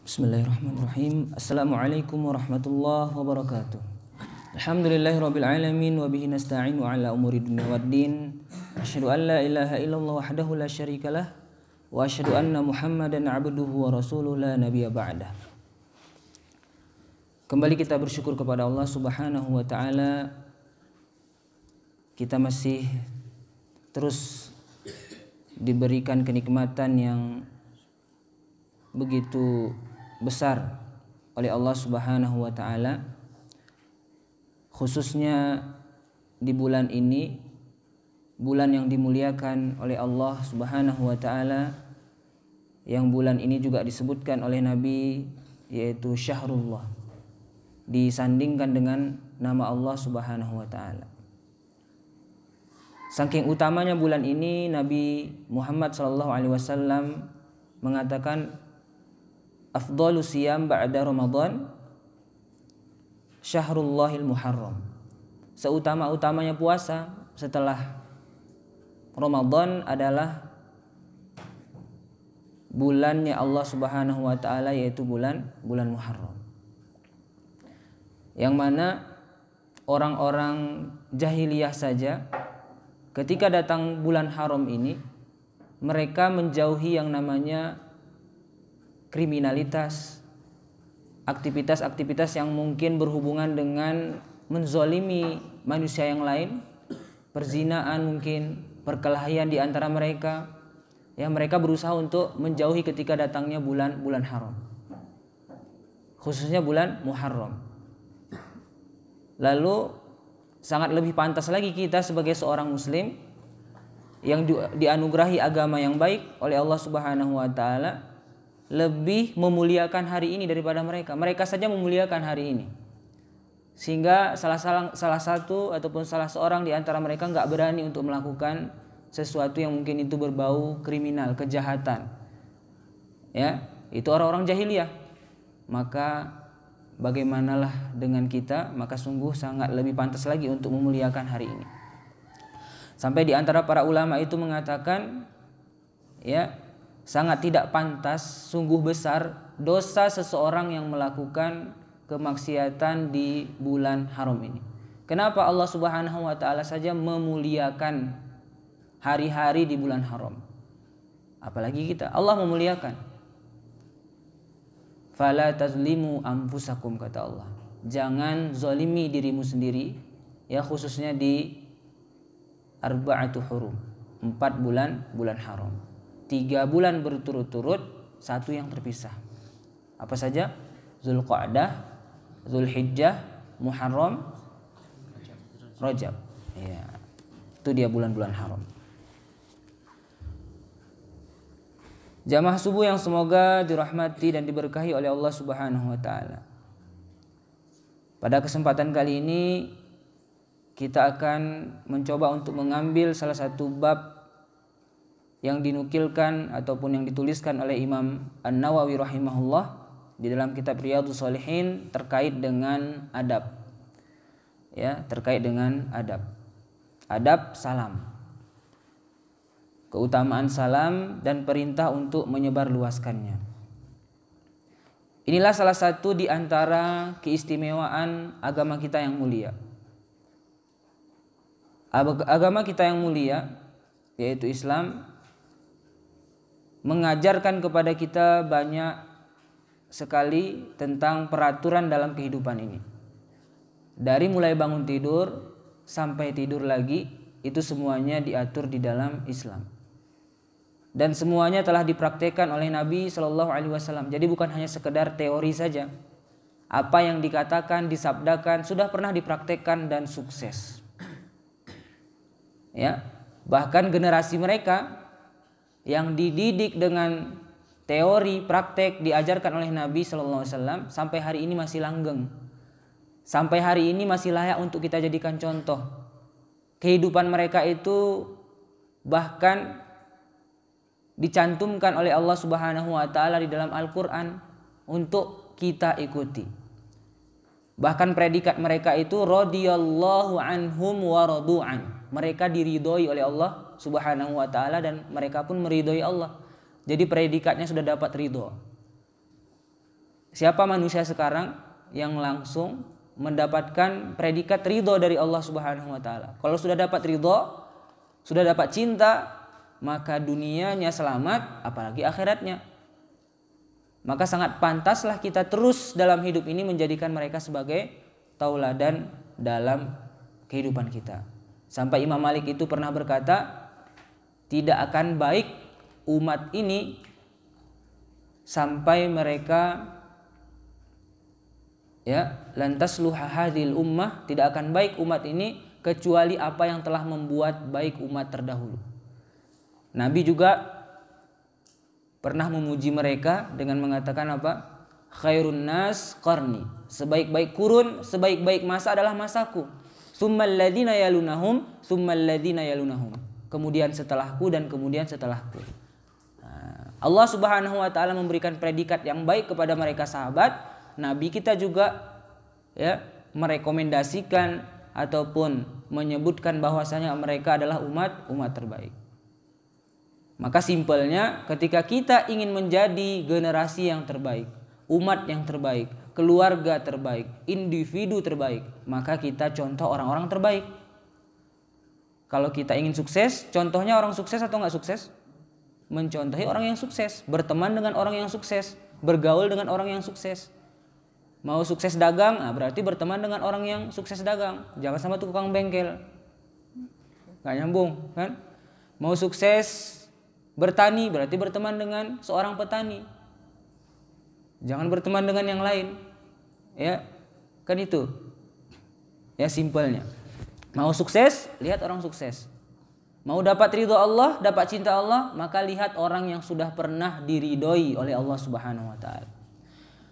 Bismillahirrahmanirrahim. Assalamualaikum warahmatullahi wabarakatuh. Alhamdulillahirabbil alamin wa bihi nasta'inu ala umuri dunya waddin. Asyhadu an la ilaha illallah wahdahu la syarikalah wa asyhadu anna Muhammadan abduhu wa rasuluhu la nabiyya ba'dah. Kembali kita bersyukur kepada Allah Subhanahu wa taala. Kita masih terus diberikan kenikmatan yang begitu besar oleh Allah Subhanahu wa taala, khususnya di bulan ini, bulan yang dimuliakan oleh Allah Subhanahu wa taala, yang bulan ini juga disebutkan oleh Nabi yaitu Syahrullah, disandingkan dengan nama Allah Subhanahu wa taala. Saking utamanya bulan ini, Nabi Muhammad sallallahu alaihi wasallam mengatakan afdhalus siyam ba'da Ramadan Syahrullahil Muharram. Seutama-utamanya puasa setelah Ramadan adalah bulannya Allah Subhanahu wa taala, yaitu bulan Muharram. Yang mana orang-orang jahiliyah saja ketika datang bulan haram ini, mereka menjauhi yang namanya kriminalitas, aktivitas-aktivitas yang mungkin berhubungan dengan menzolimi manusia yang lain, perzinaan mungkin, perkelahian di antara mereka. Ya, mereka berusaha untuk menjauhi ketika datangnya bulan haram, khususnya bulan Muharram. Lalu sangat lebih pantas lagi kita sebagai seorang muslim yang dianugerahi agama yang baik oleh Allah Subhanahu wa taala lebih memuliakan hari ini daripada mereka. Mereka saja memuliakan hari ini, sehingga salah satu ataupun salah seorang di antara mereka nggak berani untuk melakukan sesuatu yang mungkin itu berbau kriminal, kejahatan. Ya, itu orang-orang jahiliyah. Maka bagaimanalah dengan kita? Maka sungguh sangat lebih pantas lagi untuk memuliakan hari ini. Sampai di antara para ulama itu mengatakan, ya, sangat tidak pantas, sungguh besar dosa seseorang yang melakukan kemaksiatan di bulan haram ini. Kenapa Allah Subhanahu wa taala saja memuliakan hari-hari di bulan haram? Apalagi kita, Allah memuliakan. Fala tazlimu anfusakum, kata Allah. Jangan zalimi dirimu sendiri, ya, khususnya di arba'atu hurum, 4 bulan haram. 3 bulan berturut-turut, 1 yang terpisah. Apa saja? Zulqa'dah, Zulhijjah, Muharram, Rajab. Ya, itu dia bulan-bulan haram. Jamaah subuh yang semoga dirahmati dan diberkahi oleh Allah Subhanahu wa taala. Pada kesempatan kali ini kita akan mencoba untuk mengambil salah satu bab yang dinukilkan ataupun yang dituliskan oleh Imam An-Nawawi rahimahullah di dalam kitab Riyadhus Shalihin terkait dengan adab. Ya, terkait dengan adab. Adab salam. Keutamaan salam dan perintah untuk menyebarluaskannya. Inilah salah satu di antara keistimewaan agama kita yang mulia. Agama kita yang mulia, yaitu Islam, mengajarkan kepada kita banyak sekali tentang peraturan dalam kehidupan ini. Dari mulai bangun tidur sampai tidur lagi, itu semuanya diatur di dalam Islam. Dan semuanya telah dipraktekkan oleh Nabi Shallallahu Alaihi Wasallam. Jadi bukan hanya sekedar teori saja. Apa yang dikatakan, disabdakan sudah pernah dipraktekkan dan sukses. Ya, bahkan generasi mereka yang dididik dengan teori praktek diajarkan oleh Nabi Sallallahu Alaihi Wasallam sampai hari ini masih langgeng, sampai hari ini masih layak untuk kita jadikan contoh. Kehidupan mereka itu bahkan dicantumkan oleh Allah Subhanahu wa taala di dalam Al-Qur'an untuk kita ikuti. Bahkan predikat mereka itu radhiyallahu anhum wa radu'an. Mereka diridhoi oleh Allah Subhanahu wa taala dan mereka pun meridhoi Allah. Jadi predikatnya sudah dapat ridho. Siapa manusia sekarang yang langsung mendapatkan predikat ridho dari Allah Subhanahu wa taala? Kalau sudah dapat ridho, sudah dapat cinta, maka dunianya selamat, apalagi akhiratnya. Maka sangat pantaslah kita terus dalam hidup ini menjadikan mereka sebagai tauladan dalam kehidupan kita. Sampai Imam Malik itu pernah berkata, tidak akan baik umat ini sampai mereka lantas luha hadhil ummah, tidak akan baik umat ini kecuali apa yang telah membuat baik umat terdahulu. Nabi juga pernah memuji mereka dengan mengatakan apa? Khairun nas qarni, sebaik-baik kurun, sebaik-baik masa adalah masaku. Tsummal ladzina yalunahum, tsummal ladzina yalunahum. Kemudian setelahku dan kemudian setelahku. Allah Subhanahu wa taala memberikan predikat yang baik kepada mereka sahabat. Nabi kita juga merekomendasikan ataupun menyebutkan bahwasanya mereka adalah umat terbaik. Maka simpelnya, ketika kita ingin menjadi generasi yang terbaik, umat yang terbaik, keluarga terbaik, individu terbaik, maka kita contoh orang-orang terbaik. Kalau kita ingin sukses, contohnya orang sukses atau nggak sukses? Mencontohi orang yang sukses, berteman dengan orang yang sukses, bergaul dengan orang yang sukses. Mau sukses dagang, berarti berteman dengan orang yang sukses dagang. Jangan sama tukang bengkel, nggak nyambung kan? Mau sukses bertani, berarti berteman dengan seorang petani. Jangan berteman dengan yang lain, kan itu, simpelnya. Mau sukses, lihat orang sukses. Mau dapat ridho Allah, dapat cinta Allah, maka lihat orang yang sudah pernah diridhoi oleh Allah Subhanahu wa taala.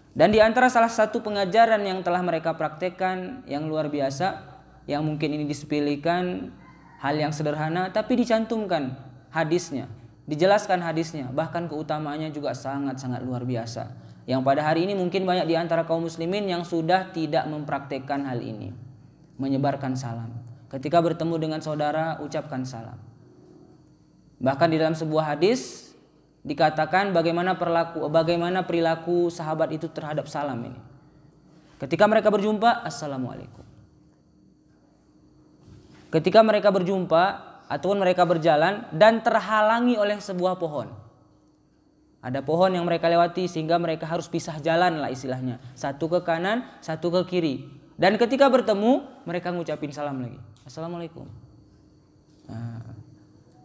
Dan di antara salah satu pengajaran yang telah mereka praktekkan yang luar biasa, yang mungkin ini disepelekan, hal yang sederhana tapi dicantumkan hadisnya, dijelaskan hadisnya, bahkan keutamaannya juga sangat-sangat luar biasa. Yang pada hari ini mungkin banyak di antara kaum muslimin yang sudah tidak mempraktekkan hal ini. Menyebarkan salam. Ketika bertemu dengan saudara, ucapkan salam. Bahkan di dalam sebuah hadis dikatakan bagaimana perilaku sahabat itu terhadap salam ini. Ketika mereka berjumpa, assalamualaikum. Ketika mereka berjumpa ataupun mereka berjalan dan terhalangi oleh sebuah pohon. Ada pohon yang mereka lewati sehingga mereka harus pisah jalan lah istilahnya. Satu ke kanan, satu ke kiri. Dan ketika bertemu, mereka ngucapin salam lagi. Assalamualaikum.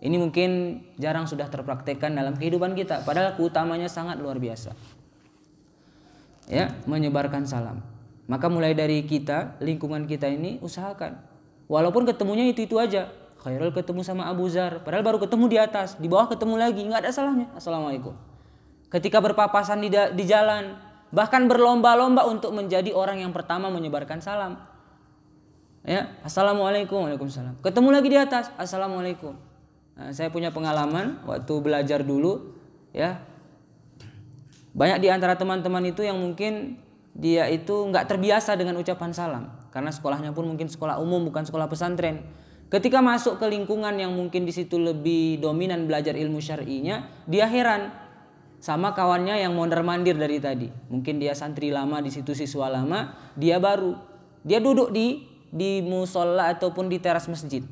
Ini mungkin jarang sudah terpraktekkan dalam kehidupan kita. Padahal keutamanya sangat luar biasa. Menyebarkan salam. Maka mulai dari kita, lingkungan kita ini usahakan. Walaupun ketemunya itu aja. Khairul ketemu sama Abu Zar. Padahal baru ketemu di atas. Di bawah ketemu lagi. Nggak ada salahnya. Assalamualaikum. Ketika berpapasan di jalan. Bahkan berlomba-lomba untuk menjadi orang yang pertama menyebarkan salam. Assalamualaikum. Waalaikumsalam. Ketemu lagi di atas. Assalamualaikum. Saya punya pengalaman waktu belajar dulu, banyak di antara teman-teman itu yang mungkin dia itu nggak terbiasa dengan ucapan salam karena sekolahnya pun mungkin sekolah umum bukan sekolah pesantren. Ketika masuk ke lingkungan yang mungkin di situ lebih dominan belajar ilmu syar'inya, dia heran sama kawannya yang mondar-mandir dari tadi. Mungkin dia santri lama di situ, siswa lama, dia baru. Dia duduk di musola ataupun di teras masjid.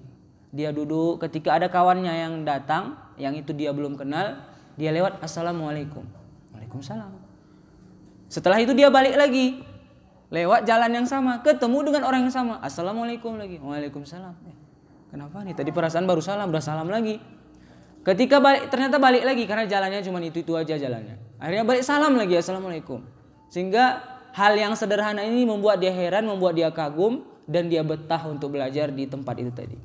Dia duduk, ketika ada kawannya yang datang, yang itu dia belum kenal, dia lewat, assalamualaikum. Waalaikumsalam. Setelah itu dia balik lagi, lewat jalan yang sama, ketemu dengan orang yang sama, assalamualaikum lagi. Waalaikumsalam. Kenapa nih? Tadi perasaan baru salam, udah salam lagi. Ketika balik, ternyata balik lagi karena jalannya cuma itu aja jalannya. Akhirnya balik salam lagi, assalamualaikum. Sehingga hal yang sederhana ini membuat dia heran, membuat dia kagum, dan dia betah untuk belajar di tempat itu tadi.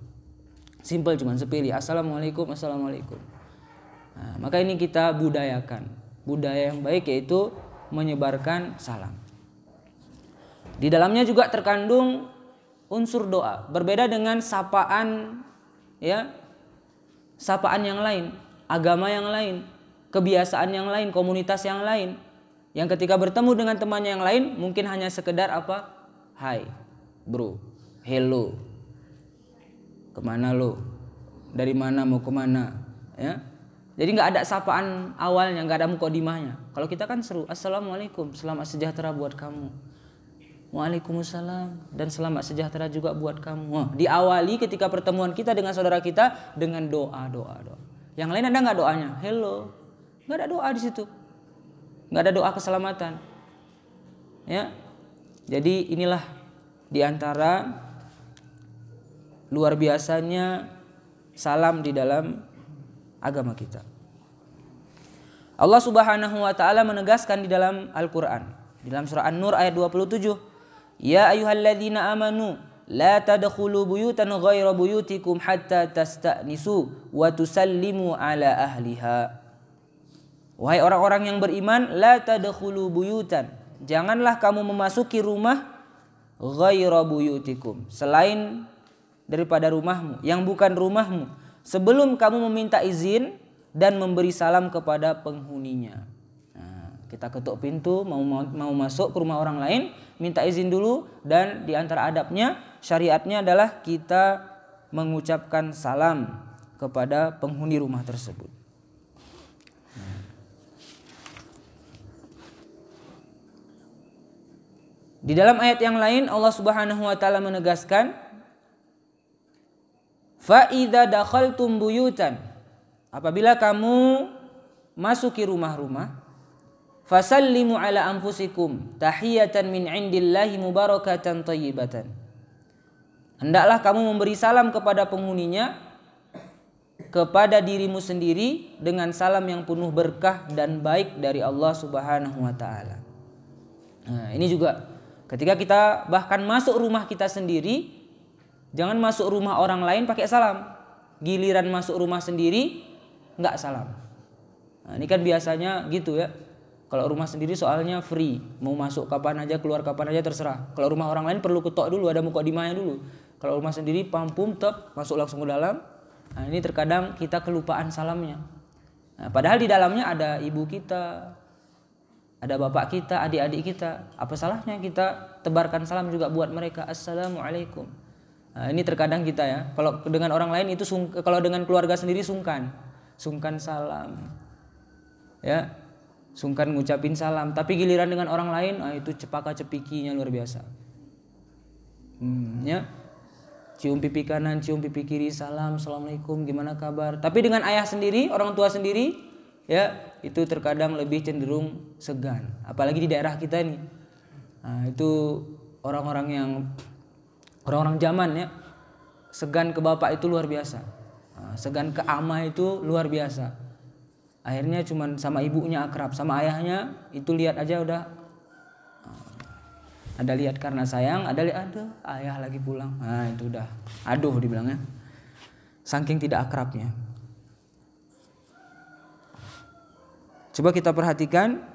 Simple, cuman sepele, assalamualaikum, assalamualaikum. Maka ini kita budayakan. Budaya yang baik yaitu menyebarkan salam. Di dalamnya juga terkandung unsur doa. Berbeda dengan sapaan, sapaan yang lain, agama yang lain, kebiasaan yang lain, komunitas yang lain. Yang ketika bertemu dengan temannya yang lain mungkin hanya sekedar apa? Hai, bro, hello. Kemana lo? Dari mana mau kemana? Jadi nggak ada sapaan awalnya, nggak ada mukadimahnya. Kalau kita kan seru, assalamualaikum, selamat sejahtera buat kamu. Waalaikumsalam, dan selamat sejahtera juga buat kamu. Wah, diawali ketika pertemuan kita dengan saudara kita dengan doa. Yang lain ada nggak doanya? Hello, nggak ada doa di situ, nggak ada doa keselamatan. Ya, jadi inilah diantara luar biasanya salam di dalam agama kita. Allah Subhanahu wa taala menegaskan di dalam Al-Qur'an, di dalam surah An-Nur ayat 27, ya ayyuhalladzina amanu la tadkhulu buyutan ghaira buyutikum hatta tasta'nisu wa tusallimu ala ahliha. Wahai orang-orang yang beriman, la tadkhulu buyutan, janganlah kamu memasuki rumah ghaira buyutikum, selain daripada rumahmu, yang bukan rumahmu, sebelum kamu meminta izin dan memberi salam kepada penghuninya. Nah, kita ketuk pintu mau masuk ke rumah orang lain, minta izin dulu, dan di antara adabnya, syariatnya adalah kita mengucapkan salam kepada penghuni rumah tersebut. Di dalam ayat yang lain Allah Subhanahu wa taala menegaskan, fa idza dakhaltum buyutan, apabila kamu masuki rumah-rumah, fasallimu ala anfusikum tahiyatan min indillahi mubarakatan thayyibatan, hendaklah kamu memberi salam kepada penghuninya, kepada dirimu sendiri dengan salam yang penuh berkah dan baik dari Allah Subhanahu wa taala. Nah, ini juga ketika kita bahkan masuk rumah kita sendiri, jangan masuk rumah orang lain pakai salam. Giliran masuk rumah sendiri nggak salam. Nah, ini kan biasanya gitu ya. Kalau rumah sendiri soalnya free, mau masuk kapan aja, keluar kapan aja terserah. Kalau rumah orang lain perlu ketok dulu, ada mukadimahnya dulu. Kalau rumah sendiri pampum top, masuk langsung ke dalam. Nah, ini terkadang kita kelupaan salamnya. Nah, padahal di dalamnya ada ibu kita, ada bapak kita, adik-adik kita. Apa salahnya kita tebarkan salam juga buat mereka, assalamualaikum. Nah, ini terkadang kita ya, kalau dengan orang lain itu kalau dengan keluarga sendiri sungkan salam, ya, sungkan ngucapin salam. Tapi giliran dengan orang lain, itu cepaka cepikinya luar biasa. Ya, cium pipi kanan, cium pipi kiri, salam, assalamualaikum, gimana kabar. Tapi dengan ayah sendiri, orang tua sendiri, ya, itu terkadang lebih cenderung segan. Apalagi di daerah kita nih, nah, itu orang-orang zaman ya, segan ke bapak itu luar biasa, nah, segan ke ama itu luar biasa. Akhirnya cuman sama ibunya akrab, sama ayahnya itu lihat aja udah, ada lihat karena sayang, ada lihat aduh ayah lagi pulang, nah itu udah aduh dibilangnya, saking tidak akrabnya. Coba kita perhatikan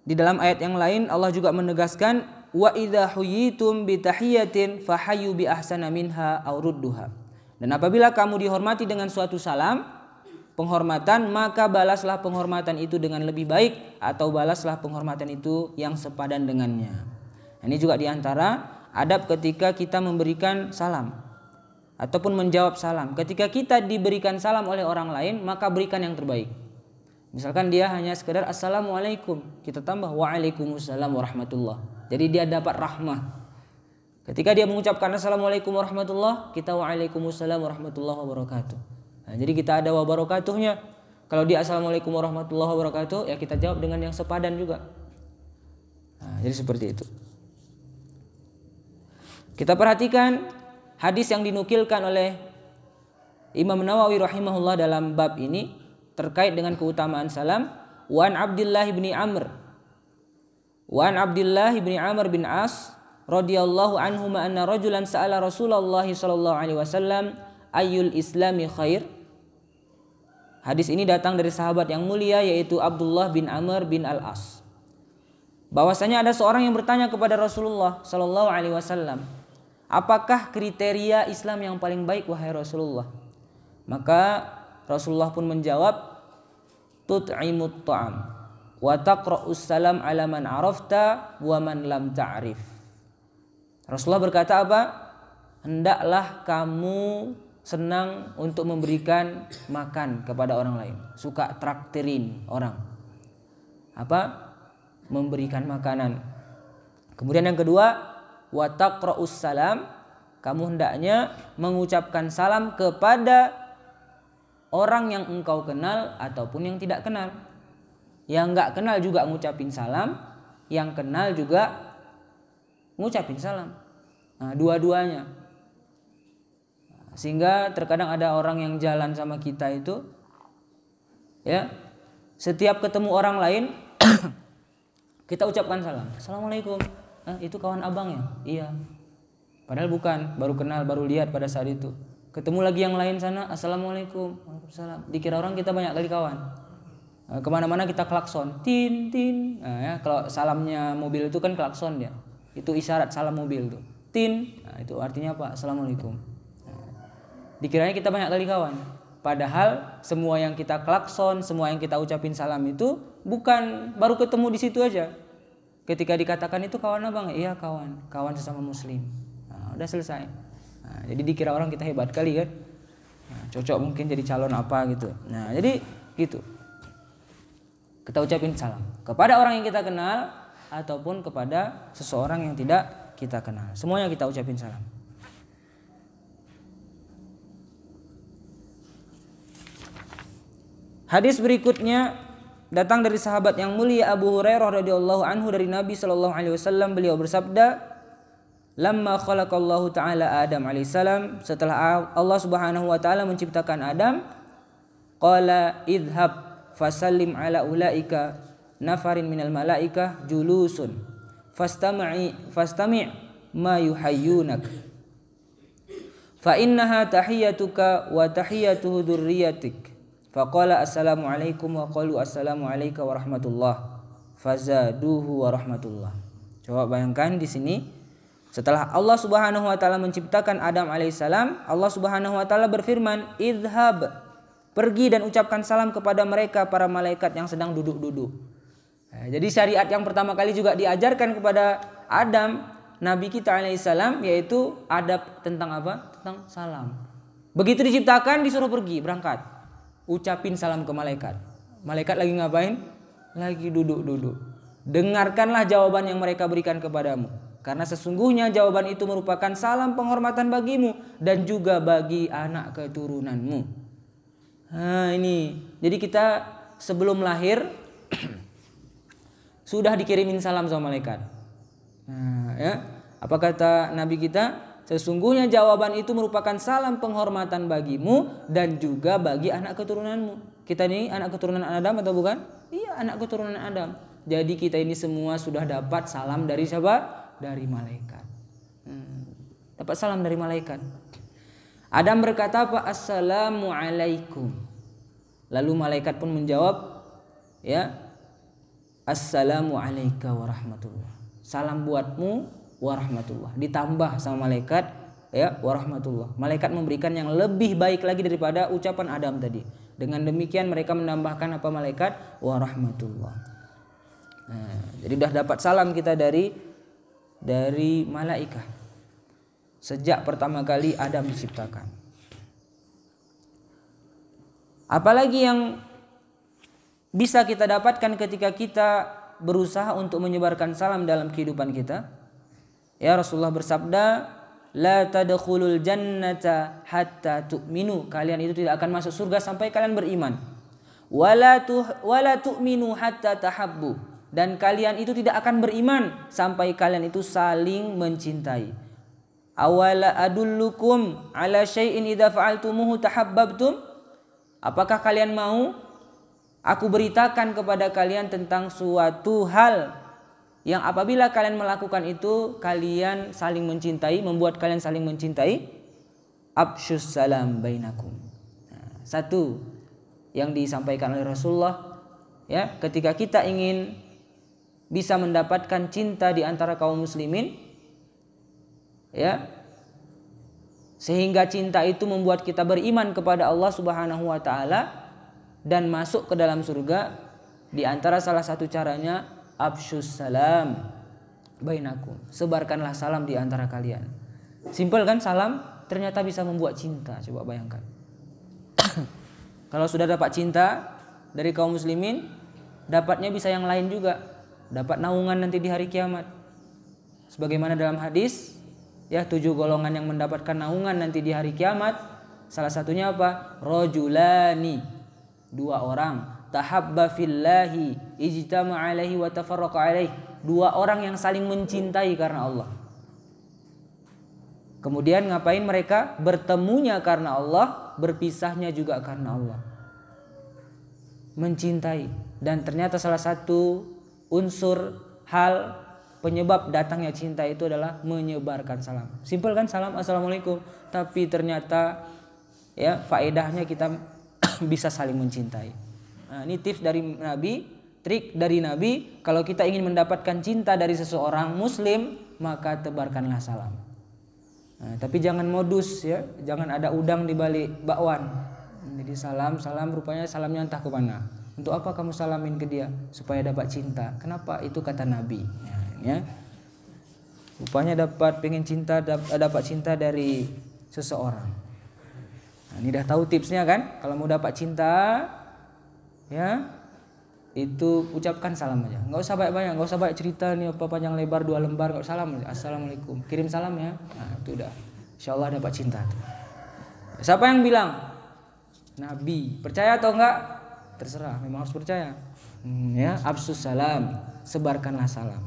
di dalam ayat yang lain Allah juga menegaskan, wa idza huyitum bi tahiyatin fahayyu bi ahsana minha aw rudduha. Dan apabila kamu dihormati dengan suatu salam, penghormatan, maka balaslah penghormatan itu dengan lebih baik atau balaslah penghormatan itu yang sepadan dengannya. Ini juga diantara adab ketika kita memberikan salam ataupun menjawab salam. Ketika kita diberikan salam oleh orang lain, maka berikan yang terbaik. Misalkan dia hanya sekedar assalamualaikum, kita tambah waalaikumsalam warahmatullah. Jadi dia dapat rahmah. Ketika dia mengucapkan assalamualaikum warahmatullah, kita waalaikumsalam warahmatullahi wabarakatuh. Nah, jadi kita ada wabarakatuhnya. Kalau dia assalamualaikum warahmatullahi wabarakatuh, ya kita jawab dengan yang sepadan juga. Nah, jadi seperti itu. Kita perhatikan hadis yang dinukilkan oleh Imam Nawawi rahimahullah dalam bab ini terkait dengan keutamaan salam. Wa an Abdullah bin Amr bin As radhiyallahu anhuma anna rajulan sa'ala Rasulullah sallallahu alaihi wasallam ayyul islami khair. Hadis ini datang dari sahabat yang mulia yaitu Abdullah bin Amr bin Al-As. Bahwasanya ada seorang yang bertanya kepada Rasulullah sallallahu alaihi wasallam, apakah kriteria Islam yang paling baik wahai Rasulullah? Maka Rasulullah pun menjawab, tut'imut ta'am wa taqra'us salam ala man arafta wa man lam ta'rif. Rasulullah berkata apa? Hendaklah kamu senang untuk memberikan makan kepada orang lain, suka traktirin orang. Apa? Memberikan makanan. Kemudian yang kedua, wa taqra'us salam, kamu hendaknya mengucapkan salam kepada orang yang engkau kenal ataupun yang tidak kenal. Yang enggak kenal juga ngucapin salam, yang kenal juga ngucapin salam. Nah, dua-duanya. Sehingga terkadang ada orang yang jalan sama kita itu, ya, setiap ketemu orang lain kita ucapkan salam. Assalamualaikum. Itu kawan abang ya? Iya. Padahal bukan, baru kenal, baru lihat pada saat itu. Ketemu lagi yang lain sana, assalamualaikum. Waalaikumsalam. Dikira orang kita banyak kali kawan. Kemana-mana kita klakson, tin tin. Nah, ya, kalau salamnya mobil itu kan klakson dia. Itu isyarat salam mobil tuh. Tin. Nah, itu artinya apa? Assalamualaikum. Dikiranya kita banyak kali kawan. Padahal semua yang kita klakson, semua yang kita ucapin salam itu bukan baru ketemu di situ aja. Ketika dikatakan itu kawan abang, iya kawan, kawan sesama muslim. Nah, udah selesai. Nah, jadi dikira orang kita hebat kali kan. Nah, cocok mungkin jadi calon apa gitu. Nah, jadi gitu. Kita ucapin salam kepada orang yang kita kenal ataupun kepada seseorang yang tidak kita kenal. Semuanya kita ucapin salam. Hadis berikutnya datang dari sahabat yang mulia Abu Hurairah radhiyallahu anhu dari Nabi sallallahu alaihi wasallam. Beliau bersabda, "Lamma khalaqallahu taala Adam alaihi salam," setelah Allah Subhanahu wa taala menciptakan Adam, qala idhhab fasallim ala ulaika nafarin minal malaikah julusun fastami' ma yuhayyunak fa innaha tahiyyatuka wa tahiyyatu dzurriyyatik. Faqala assalamu alaikum wa qalu assalamu alayka wa rahmatullah fazaduhu wa rahmatullah. Coba bayangkan di sini, setelah Allah Subhanahu wa taala menciptakan Adam alaihissalam, Allah Subhanahu wa taala berfirman, idhhab, pergi dan ucapkan salam kepada mereka para malaikat yang sedang duduk-duduk. Nah, jadi syariat yang pertama kali juga diajarkan kepada Adam Nabi kita alaihissalam, yaitu adab tentang apa? Tentang salam. Begitu diciptakan disuruh pergi, berangkat. Ucapin salam ke malaikat. Malaikat lagi ngapain? Lagi duduk-duduk. Dengarkanlah jawaban yang mereka berikan kepadamu. Karena sesungguhnya jawaban itu merupakan salam penghormatan bagimu dan juga bagi anak keturunanmu. Nah ini. Jadi kita sebelum lahir sudah dikirimin salam sama malaikat. Nah, ya. Apa kata Nabi kita? Sesungguhnya jawaban itu merupakan salam penghormatan bagimu dan juga bagi anak keturunanmu. Kita ini anak keturunan Adam atau bukan? Iya, anak keturunan Adam. Jadi kita ini semua sudah dapat salam dari siapa? Dari malaikat. Dapat salam dari malaikat. Adam berkata apa? Assalamu alaikum. Lalu malaikat pun menjawab, ya, assalamu alayka wa rahmatullah. Salam buatmu warahmatullah, ditambah sama malaikat, ya, warahmatullah. Malaikat memberikan yang lebih baik lagi daripada ucapan Adam tadi. Dengan demikian mereka menambahkan apa malaikat? Warahmatullah. Nah, jadi sudah dapat salam kita dari malaikat sejak pertama kali Adam diciptakan. Apalagi yang bisa kita dapatkan ketika kita berusaha untuk menyebarkan salam dalam kehidupan kita? Ya, Rasulullah bersabda, la tadkhulul jannata hatta tu'minu. Kalian itu tidak akan masuk surga sampai kalian beriman. Wala tu'minu hatta tahabbu. Dan kalian itu tidak akan beriman sampai kalian itu saling mencintai. Awala adullukum ala syai'in idza fa'altumuhu tahabbabtum. Apakah kalian mau aku beritakan kepada kalian tentang suatu hal yang apabila kalian melakukan itu kalian saling mencintai, membuat kalian saling mencintai? Afsyus salam bainakum. Nah, satu yang disampaikan oleh Rasulullah, ya, ketika kita ingin bisa mendapatkan cinta di antara kaum muslimin, ya, sehingga cinta itu membuat kita beriman kepada Allah Subhanahu wa taala dan masuk ke dalam surga, di antara salah satu caranya afsyus salam bainakum. Sebarkanlah salam di antara kalian. Simpel kan salam? ternyata bisa membuat cinta. Coba bayangkan. Kalau sudah dapat cinta dari kaum muslimin, dapatnya bisa yang lain juga. Dapat naungan nanti di hari kiamat. Sebagaimana dalam hadis, ya 7 golongan yang mendapatkan naungan nanti di hari kiamat. Salah satunya apa? Rajulani, 2 orang. Tahabba fillahi, ijtama'a alaihi wa tafarraqa alaihi. 2 orang yang saling mencintai karena Allah. Kemudian ngapain mereka? Bertemunya karena Allah, berpisahnya juga karena Allah. Mencintai. Dan ternyata salah satu unsur hal penyebab datangnya cinta itu adalah menyebarkan salam. Simpel kan, salam assalamualaikum. Tapi ternyata ya faedahnya kita bisa saling mencintai. Nah, ini tips dari Nabi, trik dari Nabi. Kalau kita ingin mendapatkan cinta dari seseorang muslim, maka tebarkanlah salam. Nah, tapi jangan modus ya, jangan ada udang di balik bakwan. Jadi salam rupanya salamnya entah ke mana. Untuk apa kamu salamin ke dia? Supaya dapat cinta. Kenapa? Itu kata Nabi. Ya. Rupanya pengen cinta, dapat cinta dari seseorang. Nah, ini dah tahu tipsnya kan? Kalau mau dapat cinta, ya itu ucapkan salam aja. Nggak usah banyak-banyak, nggak usah banyak cerita nih apa panjang lebar 2 lembar, nggak usah salam. Assalamualaikum, kirim salam ya. Nah itu udah, insyaallah dapat cinta. Siapa yang bilang? Nabi. Percaya atau enggak? Terserah, memang harus percaya. Ya, absus salam, sebarkanlah salam.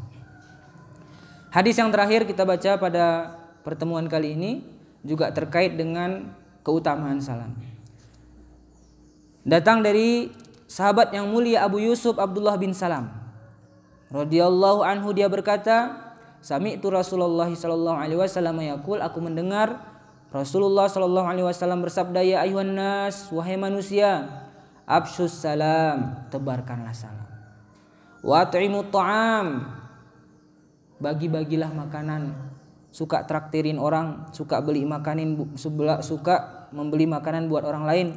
Hadis yang terakhir kita baca pada pertemuan kali ini juga terkait dengan keutamaan salam. Datang dari sahabat yang mulia Abu Yusuf Abdullah bin Salam radhiyallahu anhu, dia berkata, sami'tu Rasulullah sallallahu alaihi wasallam yaqul, aku mendengar Rasulullah sallallahu alaihi wasallam bersabda, ya ayuhan nas, wahai manusia, absyus salam, tebarkanlah salam. Wa at'imut ta'am, bagi-bagilah makanan. Suka traktirin orang, suka beli makanin, suka membeli makanan buat orang lain.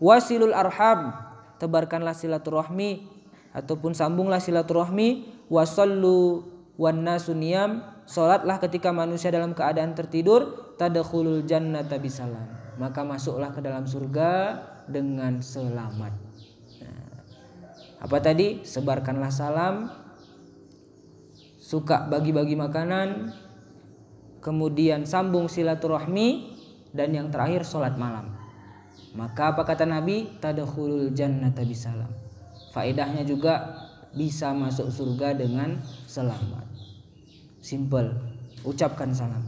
Wasilul arham, tebarkanlah silaturahmi ataupun sambunglah silaturahmi. Wasallu wan nasu niyam, salatlah ketika manusia dalam keadaan tertidur. Tadkhulul jannata bisalam, maka masuklah ke dalam surga dengan selamat. Nah, apa tadi? Sebarkanlah salam, suka bagi-bagi makanan, kemudian sambung silaturahmi, dan yang terakhir salat malam. Maka apa kata Nabi? Tadkhulul jannata bisalam. Faedahnya juga bisa masuk surga dengan selamat. Simple, ucapkan salam.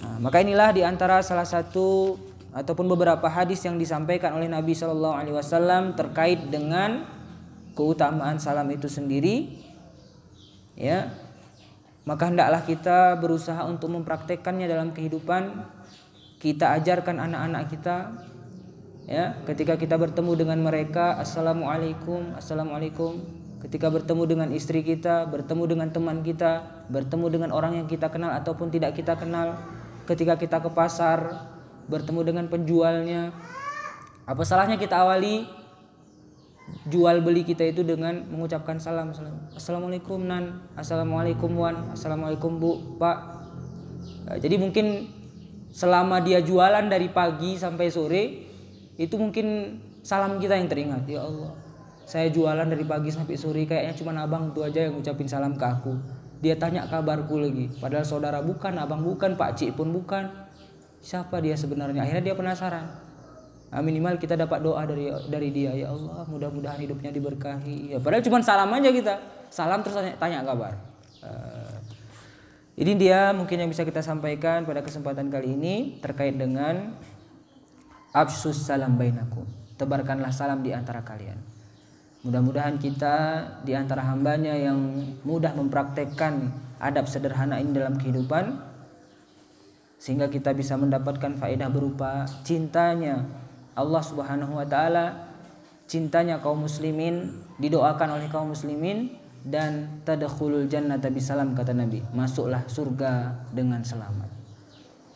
Nah, maka inilah diantara salah satu ataupun beberapa hadis yang disampaikan oleh Nabi Shallallahu Alaihi Wasallam terkait dengan keutamaan salam itu sendiri. Ya, maka hendaklah kita berusaha untuk mempraktekkannya dalam kehidupan. Kita ajarkan anak-anak kita, ya, ketika kita bertemu dengan mereka, assalamualaikum, assalamualaikum. Ketika bertemu dengan istri kita, bertemu dengan teman kita, bertemu dengan orang yang kita kenal ataupun tidak kita kenal. Ketika kita ke pasar, bertemu dengan penjualnya, apa salahnya kita awali jual beli kita itu dengan mengucapkan salam. Assalamualaikum nan, assalamualaikum wan, assalamualaikum bu, pak. Jadi mungkin selama dia jualan dari pagi sampai sore, itu mungkin salam kita yang teringat. Ya Allah, saya jualan dari pagi sampai sore, kayaknya cuma abang itu aja yang ngucapin salam ke aku. Dia tanya kabarku lagi, padahal saudara bukan, abang bukan, pak cik pun bukan. Siapa dia sebenarnya? Akhirnya dia penasaran. Nah, minimal kita dapat doa dari dia. Ya Allah, mudah-mudahan hidupnya diberkahi. Ya, padahal cuma salam aja kita. Salam terus tanya kabar. Ini dia mungkin yang bisa kita sampaikan pada kesempatan kali ini terkait dengan absyus salam bainakum. Tebarkanlah salam di antara kalian. Mudah-mudahan kita di antara hambanya yang mudah mempraktekkan adab sederhana ini dalam kehidupan, sehingga kita bisa mendapatkan faedah berupa cintanya Allah Subhanahu wa taala, cintanya kaum muslimin, didoakan oleh kaum muslimin, dan tadkhulul jannata bisalam, kata Nabi, masuklah surga dengan selamat.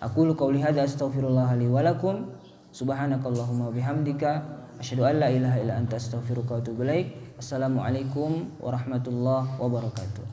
Aqulu qauli hadza astaghfirullah li wa lakum, subhanakallahumma bihamdika asyhadu an la ilaha illa anta astaghfiruka wa atubu ilaik. Assalamualaikum warahmatullahi wabarakatuh.